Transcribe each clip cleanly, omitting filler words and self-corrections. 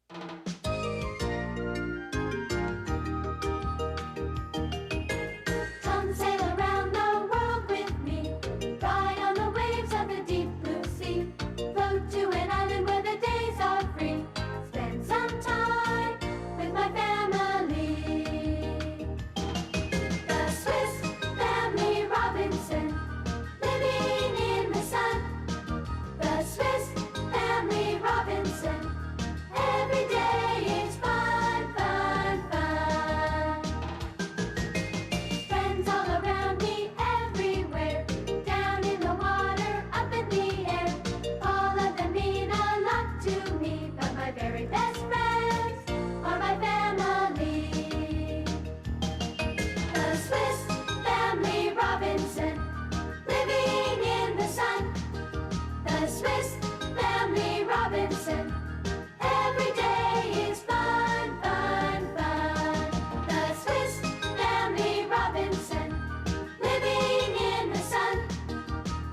Come sail around the world with me. Ride on the waves of the deep blue sea. Float to an island where the days are free. Spend some time with my family. The Swiss Family Robinson, living in the sun. The Swiss Family Robinson, every day is fun, fun, fun. Friends all around me, everywhere. Down in the water, up in the air. All of them mean a lot to me, but my very best friends are my family. The Swiss Family Robinson, living in the sun. The Swiss Family Robinson, every day is fun, fun, fun. The Swiss Family Robinson, living in the sun.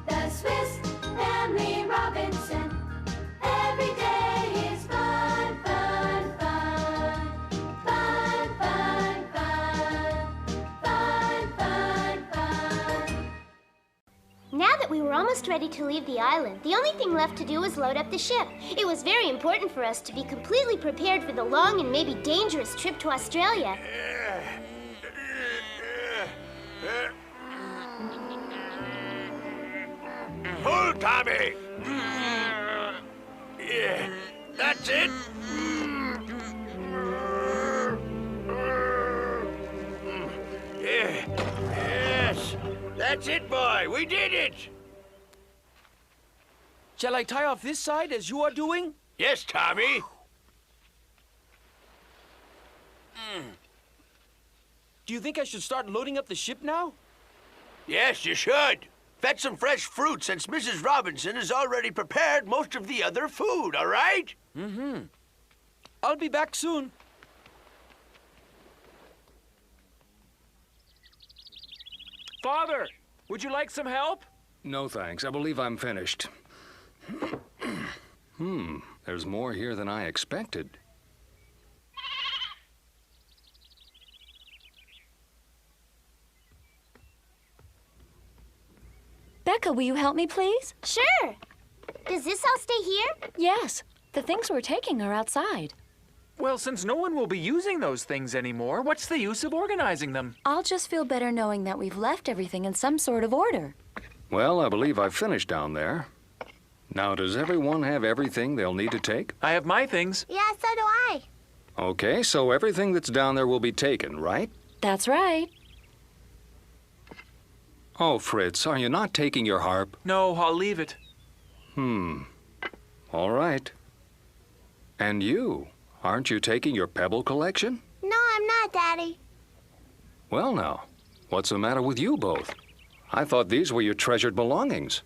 The Swiss Family Robinson, every day is fun, fun, fun. Fun, fun, fun. Fun, fun, fun. Now that we were almost ready to leave the island, the only thing left to do was load up the ship. It was very important for us to be completely prepared for the long and maybe dangerous trip to Australia. Pull, Tommy! Yeah, that's it. Yeah, yes, that's it, boy. We did it. Shall I tie off this side as you are doing? Yes, Tommy. Do you think I should start loading up the ship now? Yes, you should. Fetch some fresh fruit since Mrs. Robinson has already prepared most of the other food, all right? I'll be back soon. Father, would you like some help? No, thanks. I believe I'm finished. There's more here than I expected. Becca, will you help me, please? Sure. Does this all stay here? Yes. The things we're taking are outside. Well, since no one will be using those things anymore, what's the use of organizing them? I'll just feel better knowing that we've left everything in some sort of order. Well, I believe I've finished down there. Now, does everyone have everything they'll need to take? I have my things. Yeah, so do I. Okay, so everything that's down there will be taken, right? That's right. Oh, Fritz, are you not taking your harp? No, I'll leave it. All right. And you? Aren't you taking your pebble collection? No, I'm not, Daddy. Well, now, what's the matter with you both? I thought these were your treasured belongings.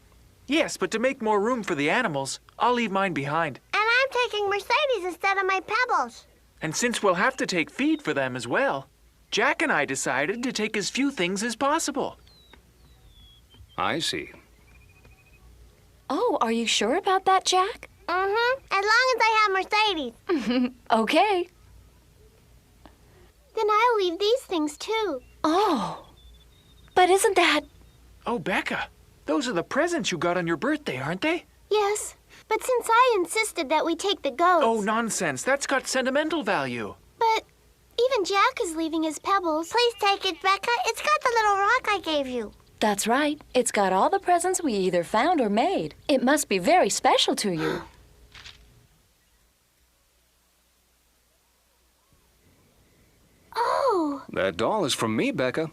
Yes, but to make more room for the animals, I'll leave mine behind. And I'm taking Mercedes instead of my pebbles. And since we'll have to take feed for them as well, Jack and I decided to take as few things as possible. I see. Oh, are you sure about that, Jack? Mm-hmm. As long as I have Mercedes. Okay. Then I'll leave these things, too. Oh. But isn't that... Oh, Becca, those are the presents you got on your birthday, aren't they? Yes, but since I insisted that we take the goats... Oh, nonsense. That's got sentimental value. But even Jack is leaving his pebbles. Please take it, Becca. It's got the little rock I gave you. That's right. It's got all the presents we either found or made. It must be very special to you. Oh. That doll is from me, Becca.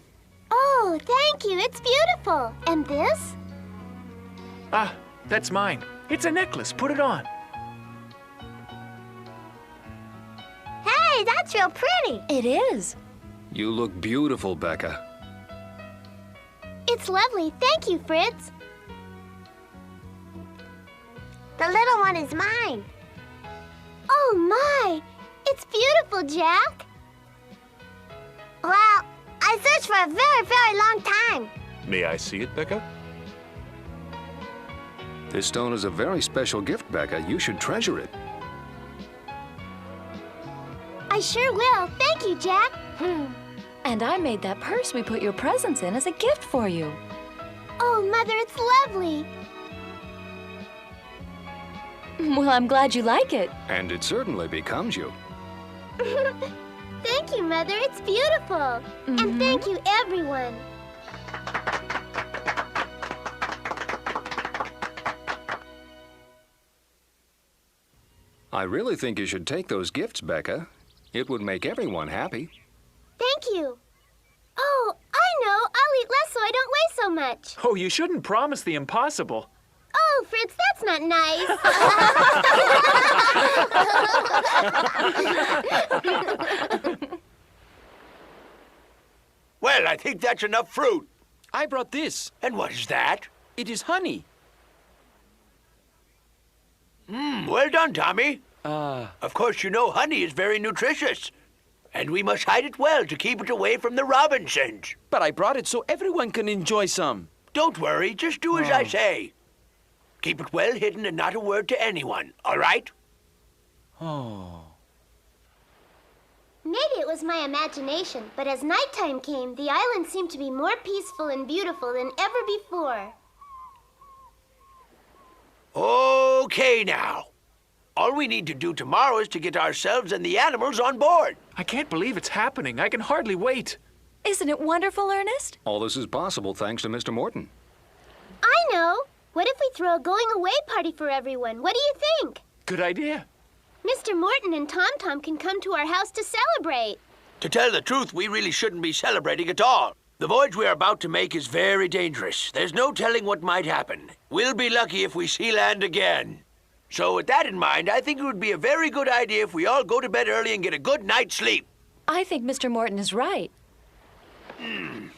Oh, thank you. It's beautiful. And this? Ah, that's mine. It's a necklace. Put it on. Hey, that's real pretty. It is. You look beautiful, Becca. It's lovely. Thank you, Fritz. The little one is mine. Oh, my. It's beautiful, Jack. Well, I searched for a very, very long time. May I see it, Becca? This stone is a very special gift, Becca. You should treasure it. I sure will. Thank you, Jack. And I made that purse we put your presents in as a gift for you. Oh, Mother, it's lovely. Well, I'm glad you like it. And it certainly becomes you. Thank you, Mother. It's beautiful. And thank you, everyone. I really think you should take those gifts, Becca. It would make everyone happy. Thank you. Oh, I know. I'll eat less so I don't weigh so much. Oh, you shouldn't promise the impossible. Oh, Fritz, that's not nice. Well, I think that's enough fruit. I brought this. And what is that? It is honey. Well done, Tommy. Of course, you know honey is very nutritious. And we must hide it well to keep it away from the Robinsons. But I brought it so everyone can enjoy some. Don't worry, just do as I say. Keep it well hidden and not a word to anyone, all right? Oh. Maybe it was my imagination, but as nighttime came, the island seemed to be more peaceful and beautiful than ever before. Okay, now. All we need to do tomorrow is to get ourselves and the animals on board. I can't believe it's happening. I can hardly wait. Isn't it wonderful, Ernest? All this is possible thanks to Mr. Morton. I know. What if we throw a going-away party for everyone? What do you think? Good idea. Mr. Morton and Tom Tom can come to our house to celebrate. To tell the truth, we really shouldn't be celebrating at all. The voyage we are about to make is very dangerous. There's no telling what might happen. We'll be lucky if we see land again. So with that in mind, I think it would be a very good idea if we all go to bed early and get a good night's sleep. I think Mr. Morton is right.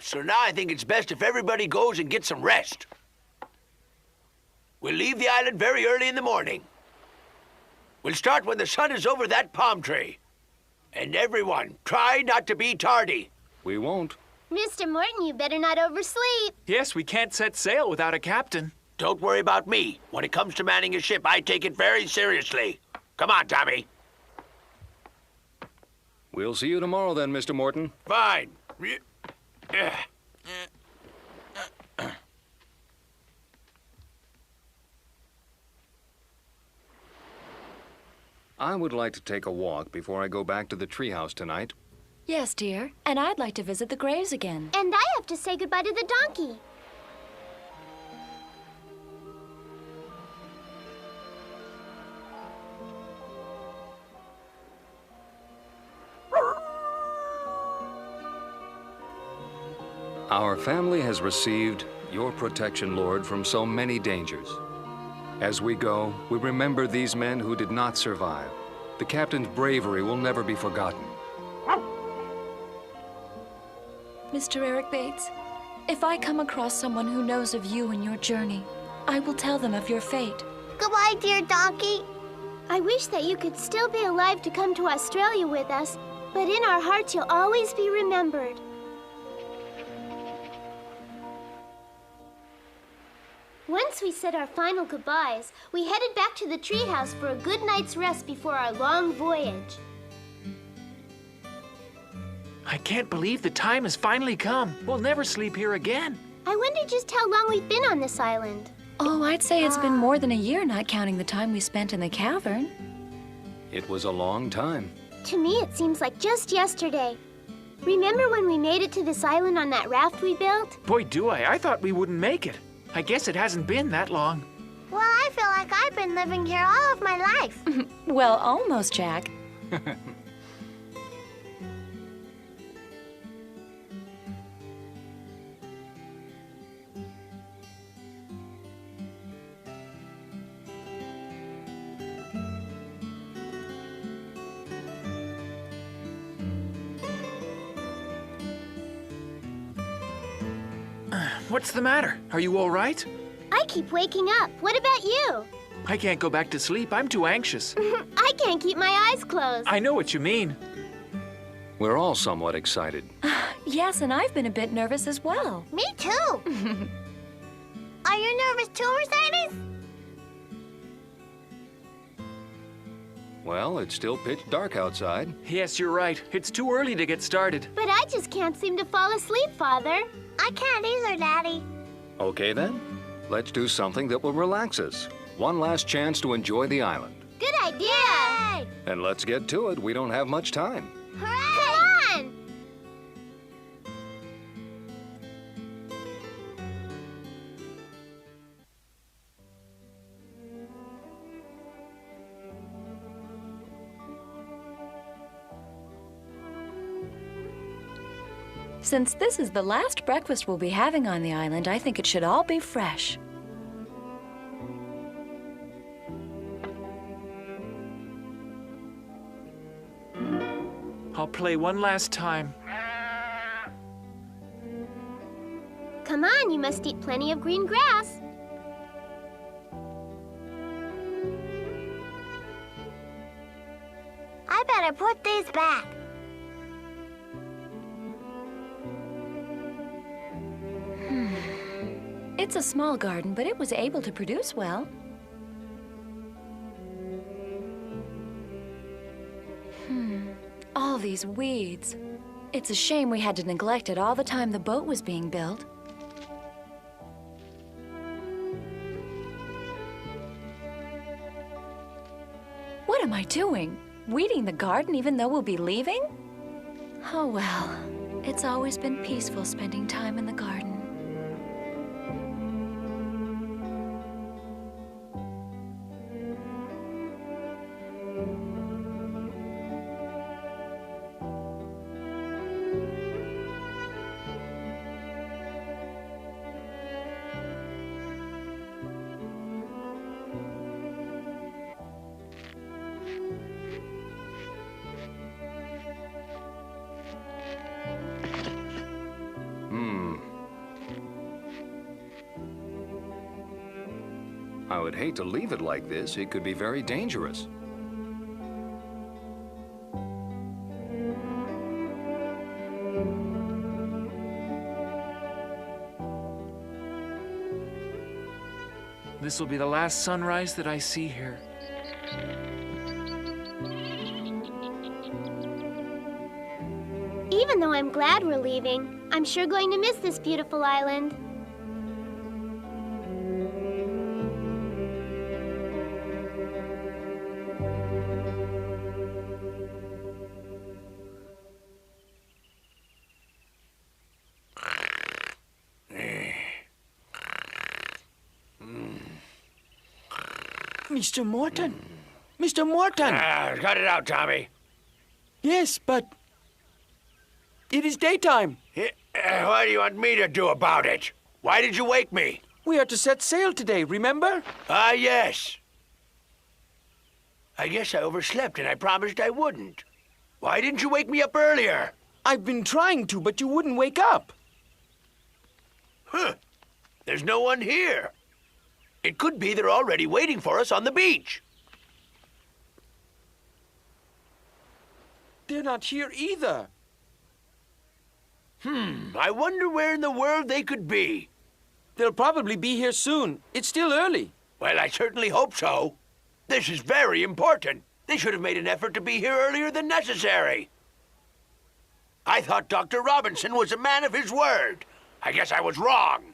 So now I think it's best if everybody goes and gets some rest. We'll leave the island very early in the morning. We'll start when the sun is over that palm tree. And everyone, try not to be tardy. We won't. Mr. Morton, you better not oversleep. Yes, we can't set sail without a captain. Don't worry about me. When it comes to manning a ship, I take it very seriously. Come on, Tommy. We'll see you tomorrow then, Mr. Morton. Fine. I would like to take a walk before I go back to the treehouse tonight. Yes, dear. And I'd like to visit the graves again. And I have to say goodbye to the donkey. Our family has received your protection, Lord, from so many dangers. As we go, we remember these men who did not survive. The captain's bravery will never be forgotten. Mr. Eric Bates, if I come across someone who knows of you and your journey, I will tell them of your fate. Goodbye, dear donkey. I wish that you could still be alive to come to Australia with us, but in our hearts you'll always be remembered. Once we said our final goodbyes, we headed back to the treehouse for a good night's rest before our long voyage. I can't believe the time has finally come. We'll never sleep here again. I wonder just how long we've been on this island. Oh, I'd say it's been more than a year, not counting the time we spent in the cavern. It was a long time. To me, it seems like just yesterday. Remember when we made it to this island on that raft we built? Boy, do I. I thought we wouldn't make it. I guess it hasn't been that long. Well, I feel like I've been living here all of my life. Well, almost, Jack. What's the matter? Are you all right? I keep waking up. What about you? I can't go back to sleep. I'm too anxious. I can't keep my eyes closed. I know what you mean. We're all somewhat excited. Yes, and I've been a bit nervous as well. Me too. Are you nervous too, Mercedes? Well, it's still pitch dark outside. Yes, you're right. It's too early to get started. But I just can't seem to fall asleep, Father. I can't either, Daddy. Okay then, let's do something that will relax us. One last chance to enjoy the island. Good idea! Yay! And let's get to it. We don't have much time. Hooray! Come on! Since this is the last breakfast we'll be having on the island, I think it should all be fresh. I'll play one last time. Come on, you must eat plenty of green grass. I better put these back. It's a small garden, but it was able to produce well. All these weeds. It's a shame we had to neglect it all the time the boat was being built. What am I doing? Weeding the garden even though we'll be leaving? Oh well, it's always been peaceful spending time in the garden. I would hate to leave it like this. It could be very dangerous. This will be the last sunrise that I see here. Even though I'm glad we're leaving, I'm sure going to miss this beautiful island. Mr. Morton! Mr. Morton! Cut it out, Tommy. Yes, but it is daytime. What do you want me to do about it? Why did you wake me? We are to set sail today, remember? Ah, yes. I guess I overslept and I promised I wouldn't. Why didn't you wake me up earlier? I've been trying to, but you wouldn't wake up. Huh. There's no one here. It could be they're already waiting for us on the beach. They're not here either. I wonder where in the world they could be. They'll probably be here soon. It's still early. Well, I certainly hope so. This is very important. They should have made an effort to be here earlier than necessary. I thought Dr. Robinson was a man of his word. I guess I was wrong.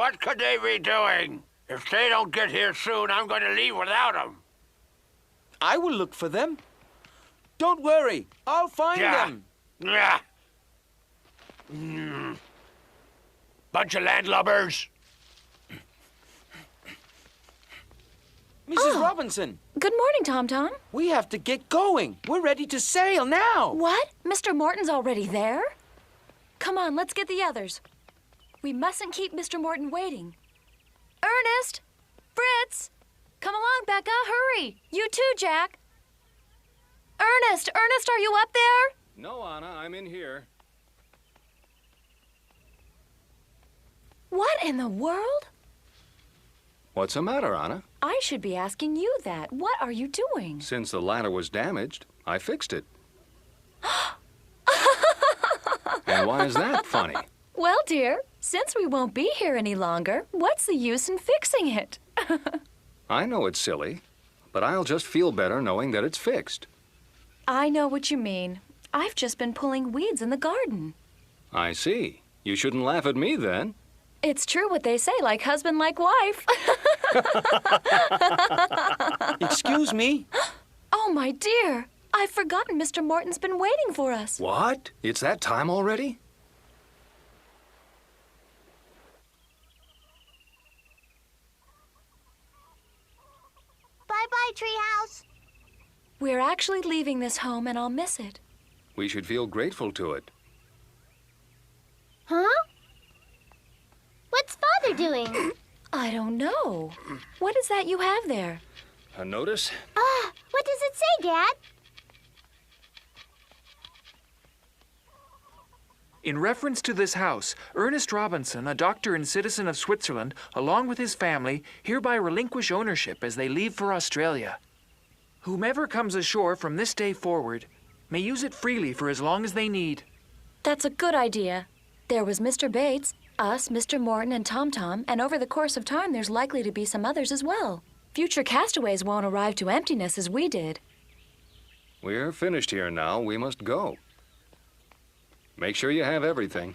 What could they be doing? If they don't get here soon, I'm going to leave without them. I will look for them. Don't worry, I'll find them. Yeah. Bunch of landlubbers. Mrs. Robinson, Good morning, Tom Tom. we have to get going. We're ready to sail now. What? Mr. Morton's already there? Come on, let's get the others. We mustn't keep Mr. Morton waiting. Ernest! Fritz! Come along, Becca, hurry! You too, Jack! Ernest! Ernest, are you up there? No, Anna, I'm in here. What in the world? What's the matter, Anna? I should be asking you that. What are you doing? Since the ladder was damaged, I fixed it. And why is that funny? Well, dear, since we won't be here any longer, what's the use in fixing it? I know it's silly, but I'll just feel better knowing that it's fixed. I know what you mean. I've just been pulling weeds in the garden. I see. You shouldn't laugh at me then. It's true what they say, like husband, like wife. Excuse me? Oh, my dear. I've forgotten Mr. Morton's been waiting for us. What? It's that time already? Bye-bye, Treehouse. We're actually leaving this home, and I'll miss it. We should feel grateful to it. Huh? What's Father doing? I don't know. What is that you have there? A notice? What does it say, Dad? In reference to this house, Ernest Robinson, a doctor and citizen of Switzerland, along with his family, hereby relinquish ownership as they leave for Australia. Whomever comes ashore from this day forward may use it freely for as long as they need. That's a good idea. There was Mr. Bates, us, Mr. Morton, and Tom Tom, and over the course of time, there's likely to be some others as well. Future castaways won't arrive to emptiness as we did. We're finished here now. We must go. Make sure you have everything.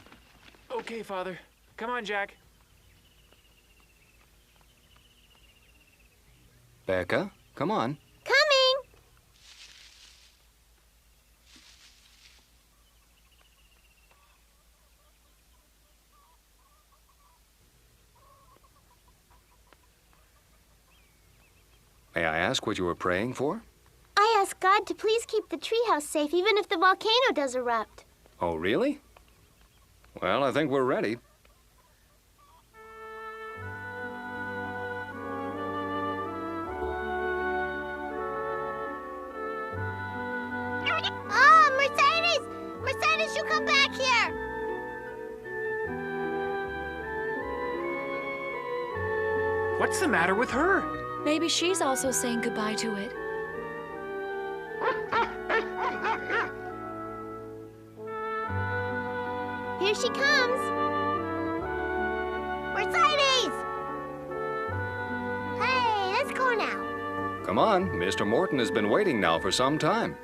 Okay, Father. Come on, Jack. Becca, come on. Coming! May I ask what you were praying for? I asked God to please keep the treehouse safe even if the volcano does erupt. Oh, really? Well, I think we're ready. Mercedes! Mercedes, you come back here! What's the matter with her? Maybe she's also saying goodbye to it. Here she comes. Mercedes! Hey, let's go now. Come on, Mr. Morton has been waiting now for some time.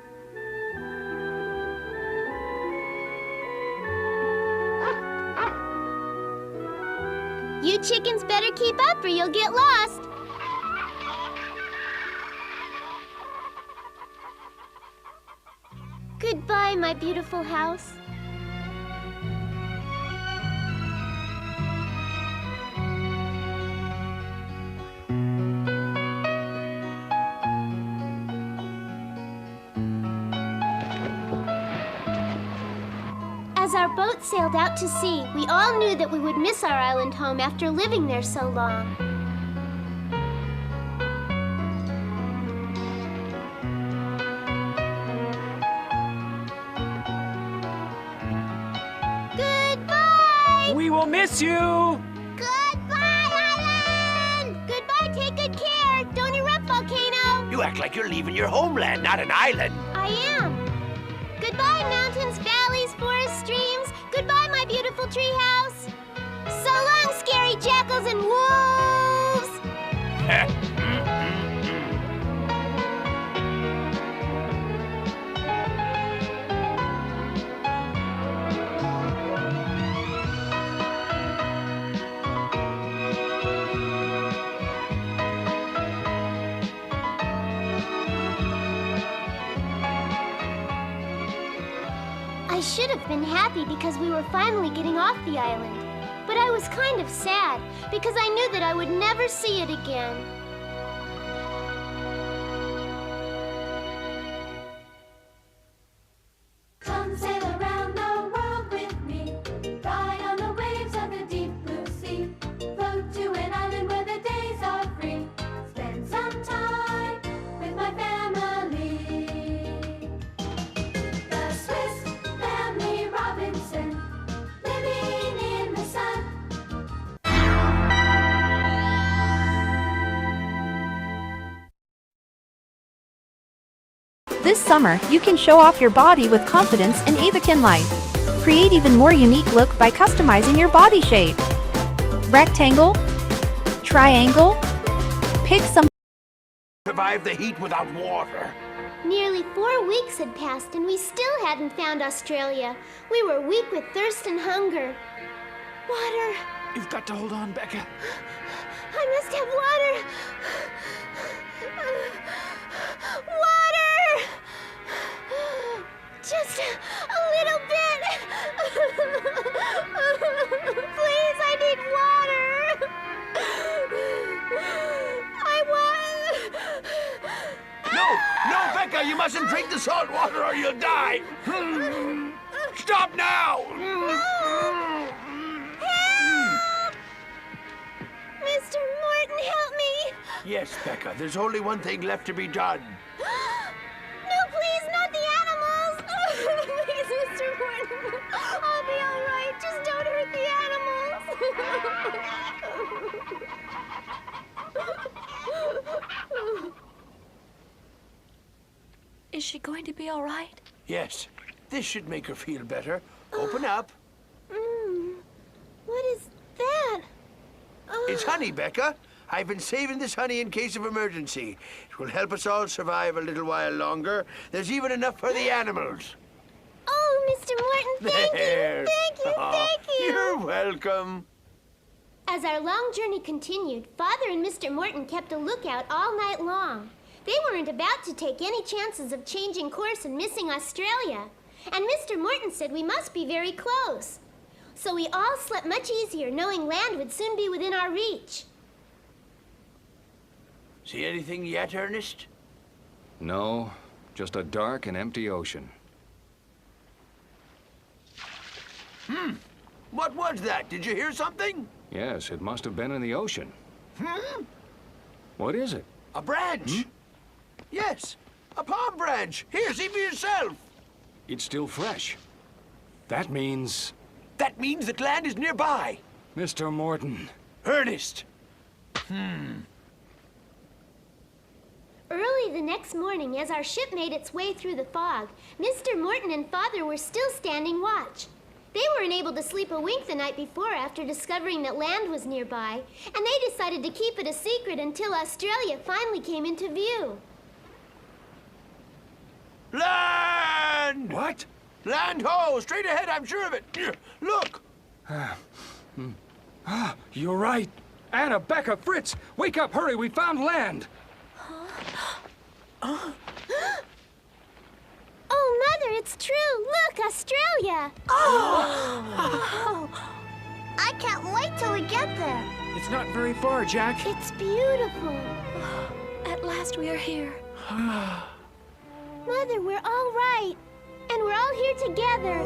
You chickens better keep up or you'll get lost. Goodbye, my beautiful house. As our boat sailed out to sea, we all knew that we would miss our island home after living there so long. Goodbye! We will miss you! Goodbye, island! Goodbye, take good care. Don't erupt, volcano. You act like you're leaving your homeland, not an island. I am. Goodbye, mountains, valleys, forests, streams. Goodbye, my beautiful treehouse. So long, scary jackals and wolves. should have been happy because we were finally getting off the island. But I was kind of sad because I knew that I would never see it again. Come sail around the world with me. Ride on the waves of the deep blue sea. Float to an island where the days are free. Spend some time with my family. The Swiss Family Robinson, living in the sun. This summer, you can show off your body with confidence in Avakin Life. Create even more unique look by customizing your body shape. Rectangle, triangle, pick some. Survive the heat without water. Nearly 4 weeks had passed and we still hadn't found Australia. We were weak with thirst and hunger. Water! You've got to hold on, Becca. I must have water! Water! Just a little bit! Please, I need water! I want... No, Becca, you mustn't drink the salt water or you'll die. Stop now. Help! Mr. Morton, help me! Yes, Becca, there's only one thing left to be done. No, please, not the animals! Please, Mr. Morton, I'll be all right. Just don't hurt the animals. Is she going to be all right? Yes, this should make her feel better. Open up. What is that? It's honey, Becca. I've been saving this honey in case of emergency. It will help us all survive a little while longer. There's even enough for the animals. Oh, Mr. Morton, thank There. you, thank you, Aw, thank you. You're welcome. As our long journey continued, Father and Mr. Morton kept a lookout all night long. They weren't about to take any chances of changing course and missing Australia. And Mr. Morton said we must be very close. So we all slept much easier knowing land would soon be within our reach. See anything yet, Ernest? No, just a dark and empty ocean. What was that? Did you hear something? Yes, it must have been in the ocean. What is it? A branch. Yes, a palm branch. Here, see for yourself. It's still fresh. That means... That means that land is nearby. Mr. Morton. Ernest. Early the next morning, as our ship made its way through the fog, Mr. Morton and Father were still standing watch. They weren't able to sleep a wink the night before after discovering that land was nearby, and they decided to keep it a secret until Australia finally came into view. Land! What? Land ho! Straight ahead, I'm sure of it. Look! You're right. Anna, Becca, Fritz, wake up, hurry, we found land. Oh, Mother, it's true. Look, Australia. I can't wait till we get there. It's not very far, Jack. It's beautiful. At last we are here. Mother, we're all right. And we're all here together.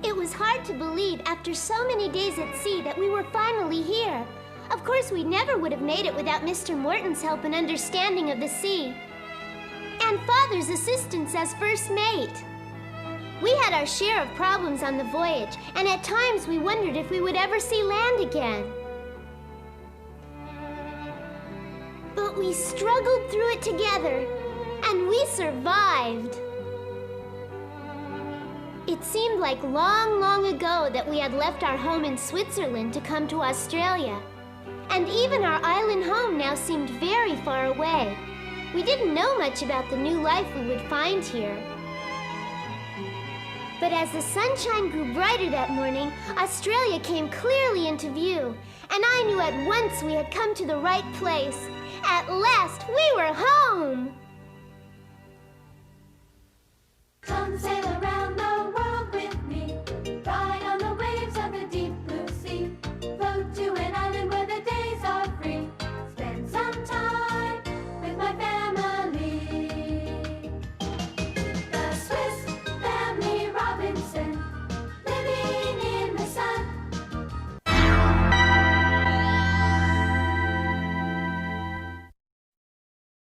It was hard to believe after so many days at sea that we were finally here. Of course, we never would have made it without Mr. Morton's help and understanding of the sea. And Father's assistance as first mate. We had our share of problems on the voyage, and at times we wondered if we would ever see land again. But we struggled through it together, and we survived. It seemed like long, long ago that we had left our home in Switzerland to come to Australia. And even our island home now seemed very far away. We didn't know much about the new life we would find here. But as the sunshine grew brighter that morning, Australia came clearly into view. And I knew at once we had come to the right place. At last, we were home!